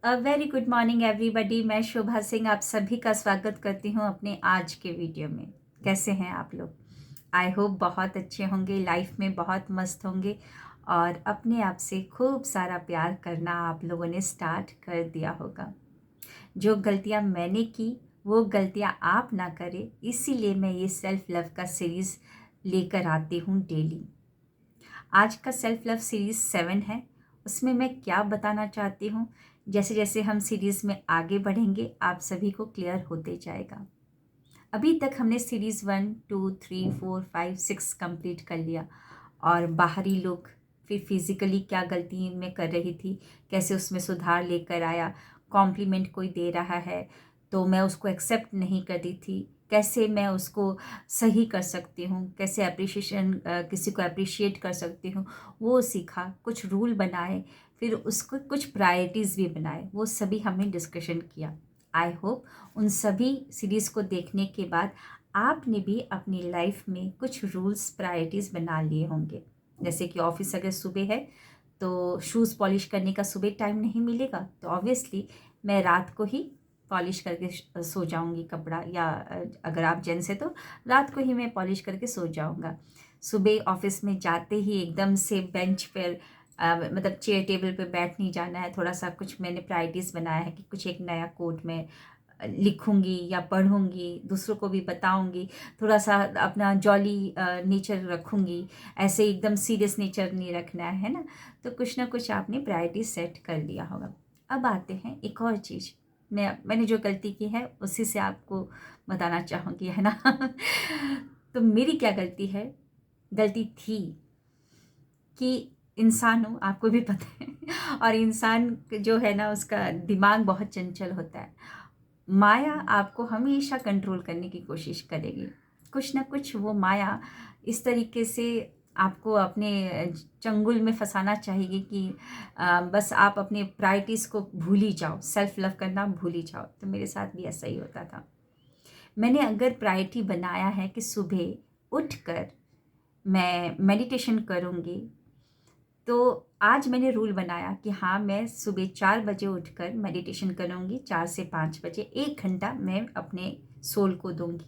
Very good morning everybody. मैं शोभा सिंह आप सभी का स्वागत करती हूँ अपने आज के वीडियो में। कैसे हैं आप लोग? आई होप बहुत अच्छे होंगे, लाइफ में बहुत मस्त होंगे और अपने आप से खूब सारा प्यार करना आप लोगों ने स्टार्ट कर दिया होगा। जो गलतियाँ मैंने की वो गलतियाँ आप ना करें, इसीलिए मैं ये सेल्फ लव का सीरीज़ लेकर आती हूँ डेली। आज का सेल्फ लव सीरीज़ 7 है। उसमें मैं क्या बताना चाहती हूँ, जैसे जैसे हम सीरीज़ में आगे बढ़ेंगे आप सभी को क्लियर होते जाएगा। अभी तक हमने सीरीज़ 1, 2, 3, 4, 5, 6 कंप्लीट कर लिया और बाहरी लोग, फिर फिज़िकली क्या गलती मैं कर रही थी, कैसे उसमें सुधार लेकर आया। कॉम्प्लीमेंट कोई दे रहा है तो मैं उसको एक्सेप्ट नहीं कर रही थी, कैसे मैं उसको सही कर सकती हूँ, कैसे अप्रिशिएशन किसी को अप्रिशिएट कर सकती हूँ, वो सीखा। कुछ रूल बनाए, फिर उसको कुछ प्रायोरिटीज़ भी बनाए, वो सभी हमने डिस्कशन किया। आई होप उन सभी सीरीज़ को देखने के बाद आपने भी अपनी लाइफ में कुछ रूल्स प्रायोरिटीज़ बना लिए होंगे। जैसे कि ऑफिस अगर सुबह है तो शूज़ पॉलिश करने का सुबह टाइम नहीं मिलेगा तो ऑब्वियसली मैं रात को ही पॉलिश करके सो जाऊंगी कपड़ा, या अगर आप जेंट्स है तो रात को ही मैं पॉलिश करके सो जाऊंगा। सुबह ऑफिस में जाते ही एकदम से बेंच पर मतलब चेयर टेबल पे बैठ नहीं जाना है। थोड़ा सा कुछ मैंने प्रायोरिटीज़ बनाया है कि कुछ एक नया कोट में लिखूंगी या पढ़ूंगी, दूसरों को भी बताऊंगी। थोड़ा सा अपना जॉली नेचर रखूंगी, ऐसे एकदम सीरियस नेचर नहीं रखना है ना। तो कुछ ना कुछ आपने प्रायोरिटी सेट कर लिया होगा। अब आते हैं एक और चीज़, मैंने जो गलती की है उसी से आपको बताना चाहूँगी, है ना। तो मेरी क्या गलती है, गलती थी कि इंसान हूँ, आपको भी पता है, और इंसान जो है ना उसका दिमाग बहुत चंचल होता है। माया आपको हमेशा कंट्रोल करने की कोशिश करेगी। कुछ ना कुछ वो माया इस तरीके से आपको अपने चंगुल में फंसाना चाहेगी कि बस आप अपने प्रायोरिटीज़ को भूल ही जाओ, सेल्फ लव करना भूल ही जाओ। तो मेरे साथ भी ऐसा ही होता था। मैंने अगर प्रायोरिटी बनाया है कि सुबह उठकर मैं मेडिटेशन करूँगी, तो आज मैंने रूल बनाया कि हाँ, मैं सुबह 4 बजे उठकर मेडिटेशन करूँगी। 4 से 5 बजे 1 घंटा मैं अपने सोल को दूंगी।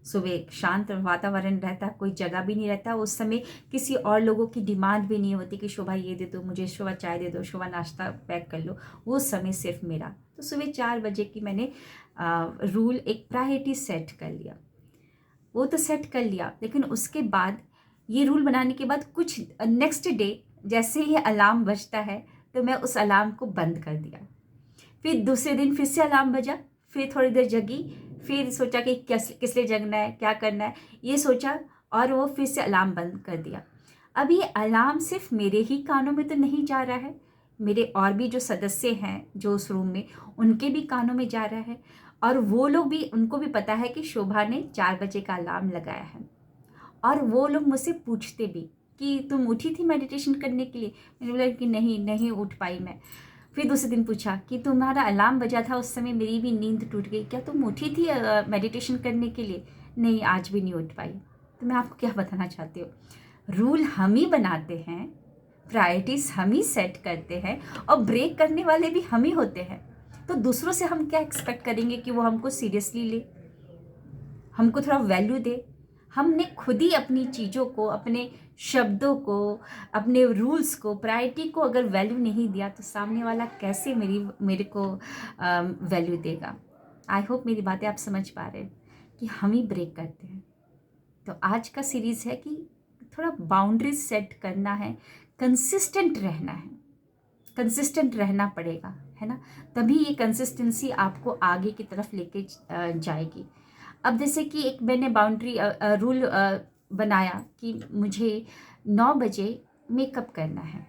सुबह शांत वातावरण रहता, कोई जगह भी नहीं रहता, उस समय किसी और लोगों की डिमांड भी नहीं होती कि शोभा ये दे दो मुझे, शोभा चाय दे दो, शोभा नाश्ता पैक कर लो। वो समय सिर्फ मेरा। तो सुबह 4 बजे की मैंने रूल एक प्रायोरिटी सेट कर लिया। वो तो सेट कर लिया, लेकिन उसके बाद ये रूल बनाने के बाद कुछ नेक्स्ट डे जैसे ही अलार्म बजता है तो मैं उस अलार्म को बंद कर दिया। फिर दूसरे दिन फिर से अलार्म बजा, फिर थोड़ी देर जगी, फिर सोचा कि किस लिए जगना है, क्या करना है, ये सोचा और वो फिर से अलार्म बंद कर दिया। अब ये अलार्म सिर्फ मेरे ही कानों में तो नहीं जा रहा है, मेरे और भी जो सदस्य हैं जो उस रूम में, उनके भी कानों में जा रहा है। और वो लोग भी, उनको भी पता है कि शोभा ने 4 बजे का अलार्म लगाया है। और वो लोग मुझसे पूछते भी कि तुम उठी थी मेडिटेशन करने के लिए? मैंने बोला कि नहीं, नहीं उठ पाई मैं। फिर दूसरे दिन पूछा कि तुम्हारा अलार्म बजा था उस समय, मेरी भी नींद टूट गई, क्या तुम उठी थी मेडिटेशन करने के लिए? नहीं, आज भी नहीं उठ पाई। तो मैं आपको क्या बताना चाहती हूँ, रूल हम ही बनाते हैं, प्रायोरिटीज़ हम ही सेट करते हैं और ब्रेक करने वाले भी हम ही होते हैं। तो दूसरों से हम क्या एक्सपेक्ट करेंगे कि वो हमको सीरियसली ले, हमको थोड़ा वैल्यू दे। हमने खुद ही अपनी चीज़ों को, अपने शब्दों को, अपने रूल्स को, प्रायोरिटी को अगर वैल्यू नहीं दिया तो सामने वाला कैसे मेरे को वैल्यू देगा। आई होप मेरी बातें आप समझ पा रहे हैं कि हम ही ब्रेक करते हैं। तो आज का सीरीज़ है कि थोड़ा बाउंड्रीज सेट करना है, कंसिस्टेंट रहना है, कंसिस्टेंट रहना पड़ेगा, है ना। तभी ये कंसिस्टेंसी आपको आगे की तरफ लेके जाएगी। अब जैसे कि एक मैंने बाउंड्री रूल बनाया कि मुझे 9 बजे मेकअप करना है।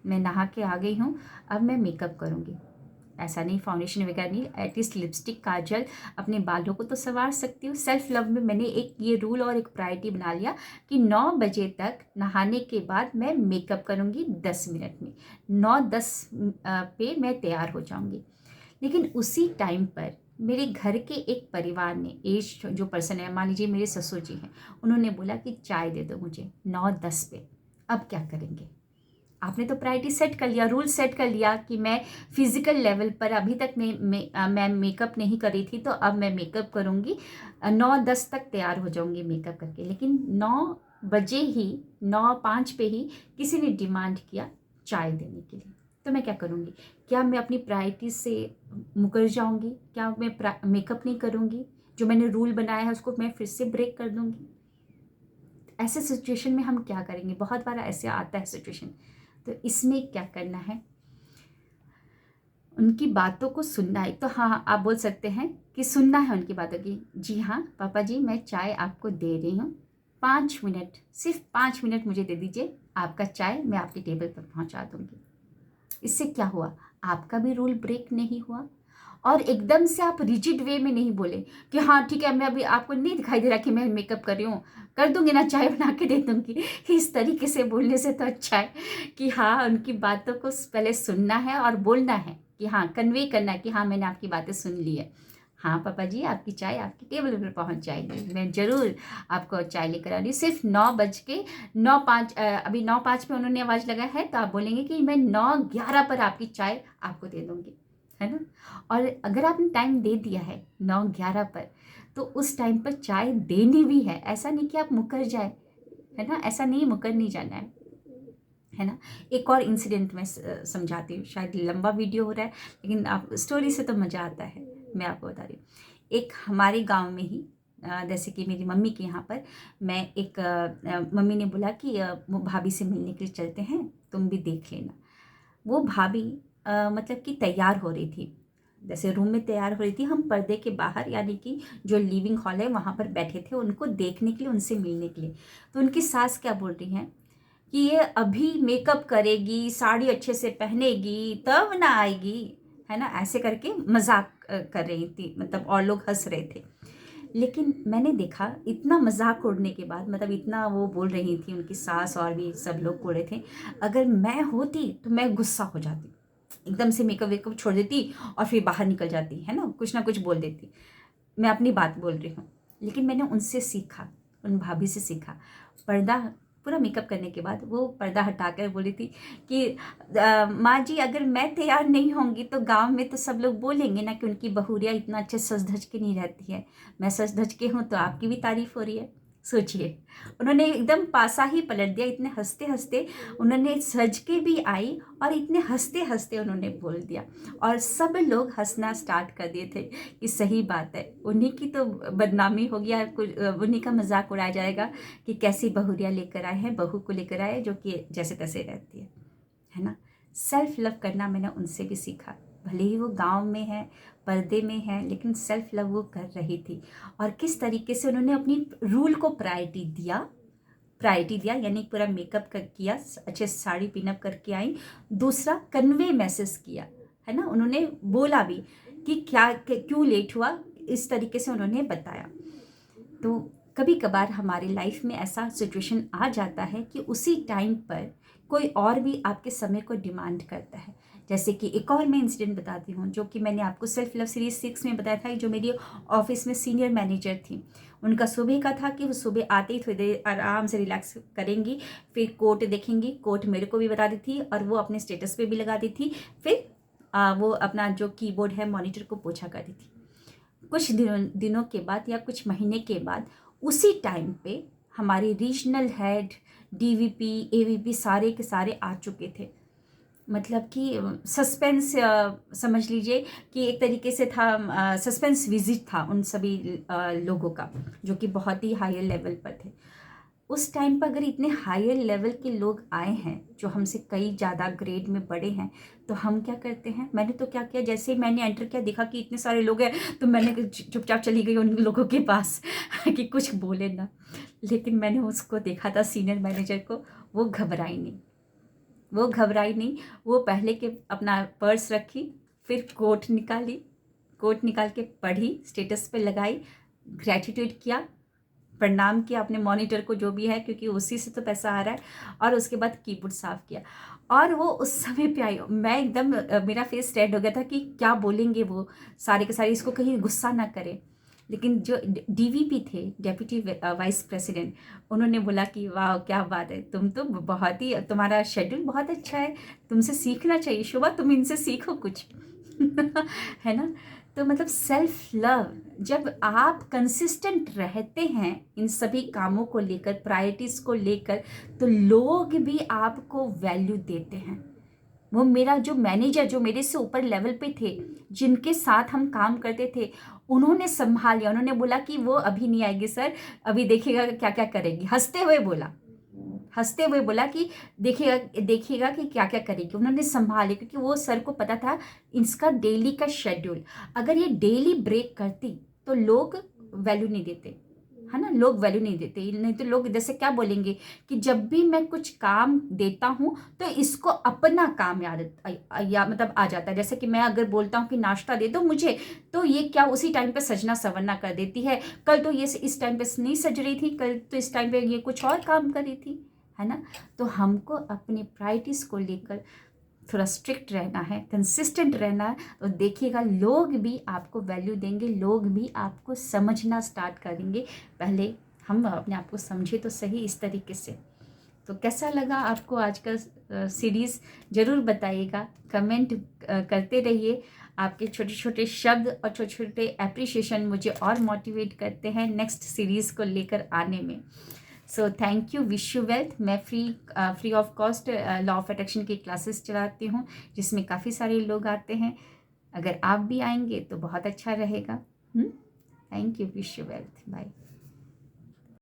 मैं नहा के आ गई हूँ, अब मैं मेकअप करूँगी। ऐसा नहीं फाउंडेशन वगैरह नहीं, एटलीस्ट लिपस्टिक, काजल, अपने बालों को तो संवार सकती हूँ। सेल्फ लव में मैंने एक ये रूल और एक प्रायोरिटी बना लिया कि 9 बजे तक नहाने के बाद मैं मेकअप करूँगी 10 मिनट में। 9:10 पे मैं तैयार हो जाऊँगी। लेकिन उसी टाइम पर मेरे घर के एक परिवार ने, एज जो पर्सन है, मान लीजिए मेरे ससुर जी हैं, उन्होंने बोला कि चाय दे दो मुझे 9:10 पे। अब क्या करेंगे? आपने तो प्रायोरिटी सेट कर लिया, रूल सेट कर लिया कि मैं फिजिकल लेवल पर अभी तक मैं मेकअप नहीं करी थी, तो अब मैं मेकअप करूँगी, 9-10 तक तैयार हो जाऊँगी मेकअप करके। लेकिन 9 बजे ही, 9:05 पे ही किसी ने डिमांड किया चाय देने के लिए, तो मैं क्या करूँगी? क्या मैं अपनी प्रायोरिटी से मुकर जाऊँगी? क्या मैं मेकअप नहीं करूँगी? जो मैंने रूल बनाया है उसको मैं फिर से ब्रेक कर दूँगी? ऐसे सिचुएशन में हम क्या करेंगे? बहुत बार ऐसे आता है सिचुएशन। तो इसमें क्या करना है, उनकी बातों को सुनना है। तो हाँ, आप बोल सकते हैं कि सुनना है उनकी बातों की। जी हाँ पापा जी, मैं चाय आपको दे रही हूँ, 5 मिनट, सिर्फ 5 मिनट मुझे दे दीजिए, आपका चाय मैं आपके टेबल पर पहुँचा दूँगी। इससे क्या हुआ? आपका भी रूल ब्रेक नहीं हुआ, और एकदम से आप रिजिड वे में नहीं बोले कि हाँ ठीक है, मैं अभी आपको नहीं दिखाई दे रहा कि मैं मेकअप कर रही हूँ, कर दूंगी ना, चाय बना के दे दूंगी। इस तरीके से बोलने से तो अच्छा है कि हाँ, उनकी बातों को पहले सुनना है और बोलना है कि हाँ, कन्वे करना है कि हाँ मैंने आपकी बातें सुन ली है, हाँ पापा जी आपकी चाय आपकी टेबल पर पहुंच जाएगी, मैं ज़रूर आपको चाय लेकर आ रही हूँ। सिर्फ 9:09:05 अभी 9:05 पे उन्होंने आवाज़ लगाया है, तो आप बोलेंगे कि मैं 9:11 पर आपकी चाय आपको दे दूँगी, है ना। और अगर आपने टाइम दे दिया है 9:11 पर, तो उस टाइम पर चाय देनी भी है, ऐसा नहीं कि आप मुकर जाए, है ना, ऐसा नहीं, मुकर नहीं जाना है ना। एक और इंसिडेंट मैं समझाती हूँ, शायद लंबा वीडियो हो रहा है, लेकिन आप स्टोरी से तो मज़ा आता है, मैं आपको बता रही हूँ। एक हमारे गांव में ही जैसे कि मेरी मम्मी के यहाँ पर, मैं एक मम्मी ने बोला कि वो भाभी से मिलने के लिए चलते हैं, तुम भी देख लेना। वो भाभी मतलब कि तैयार हो रही थी, जैसे रूम में तैयार हो रही थी, हम पर्दे के बाहर यानी कि जो लिविंग हॉल है वहाँ पर बैठे थे उनको देखने के लिए, उनसे मिलने के लिए। तो उनकी सास क्या बोल रही हैं कि ये अभी मेकअप करेगी, साड़ी अच्छे से पहनेगी, तब ना आएगी, है ना, ऐसे करके मजाक कर रही थी, मतलब और लोग हंस रहे थे। लेकिन मैंने देखा इतना मजाक उड़ने के बाद, मतलब इतना वो बोल रही थी उनकी सास और भी सब लोग बोल रहे थे, अगर मैं होती तो मैं गुस्सा हो जाती, एकदम से मेकअप वेकअप छोड़ देती और फिर बाहर निकल जाती, है ना कुछ बोल देती। मैं अपनी बात बोल रही हूँ। लेकिन मैंने उनसे सीखा, उन भाभी से सीखा। पर्दा पूरा मेकअप करने के बाद वो पर्दा हटाकर बोली थी कि माँ जी अगर मैं तैयार नहीं होंगी तो गांव में तो सब लोग बोलेंगे ना कि उनकी बहुरिया इतना अच्छे सज धज के नहीं रहती है। मैं सज धज के हूँ तो आपकी भी तारीफ हो रही है। सोचिए, उन्होंने एकदम पासा ही पलट दिया, इतने हंसते हंसते उन्होंने सज के भी आई और इतने हंसते हंसते उन्होंने बोल दिया, और सब लोग हंसना स्टार्ट कर दिए थे कि सही बात है, उन्हीं की तो बदनामी होगी, उन्हीं का मजाक उड़ाया जाएगा कि कैसी बहुरिया लेकर आए हैं, बहू को लेकर आए जो कि जैसे तैसे रहती है ना। सेल्फ लव करना मैंने उनसे भी सीखा, भले ही वो गांव में है, पर्दे में है, लेकिन सेल्फ लव वो कर रही थी। और किस तरीके से उन्होंने अपनी रूल को प्रायोरिटी दिया, यानी पूरा मेकअप कर किया, अच्छे साड़ी पिनअप करके आई। दूसरा, कन्वे मैसेज किया, है ना, उन्होंने बोला भी कि क्यों लेट हुआ, इस तरीके से उन्होंने बताया। तो कभी कभार हमारी लाइफ में ऐसा सिचुएशन आ जाता है कि उसी टाइम पर कोई और भी आपके समय को डिमांड करता है। जैसे कि एक और मैं इंसिडेंट बताती हूँ, जो कि मैंने आपको सेल्फ लव सीरीज 6 में बताया था, जो मेरी ऑफिस में सीनियर मैनेजर थी। उनका सुबह का था कि वो सुबह आते ही थोड़ी देर आराम से रिलैक्स करेंगी, फिर कोट देखेंगी, कोट मेरे को भी बता दी थी और वो अपने स्टेटस पे भी लगा दी थी, फिर वो अपना जो कीबोर्ड है मॉनिटर को पोछा करती थी। कुछ दिनों के बाद या कुछ महीने के बाद उसी टाइम पे हमारे रीजनल हेड, डीवीपी, एवीपी सारे के सारे आ चुके थे। मतलब कि सस्पेंस समझ लीजिए कि एक तरीके से था, सस्पेंस विजिट था उन सभी लोगों का, जो कि बहुत ही हायर लेवल पर थे। उस टाइम पर अगर इतने हायर लेवल के लोग आए हैं जो हमसे कई ज़्यादा ग्रेड में बड़े हैं, तो हम क्या करते हैं? मैंने तो क्या किया, जैसे ही मैंने एंटर किया, देखा कि इतने सारे लोग हैं, तो मैंने चुपचाप चली गई उन लोगों के पास कि कुछ बोले ना। लेकिन मैंने उसको देखा था, सीनियर मैनेजर को, वो घबराई नहीं, वो पहले के अपना पर्स रखी, फिर कोट निकाल के पढ़ी, स्टेटस पे लगाई, ग्रेटिट्यूड किया, प्रणाम किया अपने मॉनिटर को जो भी है, क्योंकि उसी से तो पैसा आ रहा है, और उसके बाद कीबोर्ड साफ किया। और वो उस समय पे आई, मैं एकदम मेरा फेस रेड हो गया था कि क्या बोलेंगे वो सारे के सारे, इसको कहीं गुस्सा ना करे। लेकिन जो डीवीपी थे, डेप्यूटी वाइस प्रेसिडेंट, उन्होंने बोला कि वाह क्या बात है, तुम तो बहुत ही, तुम्हारा शेड्यूल बहुत अच्छा है, तुमसे सीखना चाहिए शोभा, तुम इनसे सीखो कुछ। है ना। तो मतलब सेल्फ लव, जब आप कंसिस्टेंट रहते हैं इन सभी कामों को लेकर, प्रायोरिटीज को लेकर, तो लोग भी आपको वैल्यू देते हैं। वो मेरा जो मैनेजर, जो मेरे से ऊपर लेवल पे थे, जिनके साथ हम काम करते थे, उन्होंने संभाल लिया। उन्होंने बोला कि वो अभी नहीं आएगी सर, अभी देखिएगा क्या क्या करेगी, हंसते हुए बोला कि देखिएगा देखिएगा कि क्या क्या करेगी। उन्होंने संभाले, क्योंकि वो सर को पता था इसका डेली का शेड्यूल, अगर ये डेली ब्रेक करती तो लोग वैल्यू नहीं देते, है ना, लोग वैल्यू नहीं देते। नहीं तो लोग जैसे क्या बोलेंगे कि जब भी मैं कुछ काम देता हूँ तो इसको अपना काम याद या मतलब आ जाता है। जैसे कि मैं अगर बोलता हूँ कि नाश्ता दे दो मुझे, तो ये क्या उसी टाइम पे सजना संवरना कर देती है, कल तो ये इस टाइम पे नहीं सज रही थी, कल तो इस टाइम पे ये कुछ और काम कर रही थी, है ना। तो हमको अपनी प्रायोरिटीज को लेकर थोड़ा स्ट्रिक्ट रहना है, कंसिस्टेंट रहना है, तो देखिएगा लोग भी आपको वैल्यू देंगे, लोग भी आपको समझना स्टार्ट करेंगे। पहले हम अपने आप को समझे तो सही इस तरीके से। तो कैसा लगा आपको आज का सीरीज़, ज़रूर बताइएगा, कमेंट करते रहिए। आपके छोटे छोटे शब्द और छोटे छोटे एप्रिशिएशन मुझे और मोटिवेट करते हैं नेक्स्ट सीरीज़ को लेकर आने में। So thank you, wish you wealth. मैं free of cost law of attraction की क्लासेस चलाती हूँ, जिसमें काफ़ी सारे लोग आते हैं। अगर आप भी आएंगे तो बहुत अच्छा रहेगा। Thank you, wish you wealth, bye.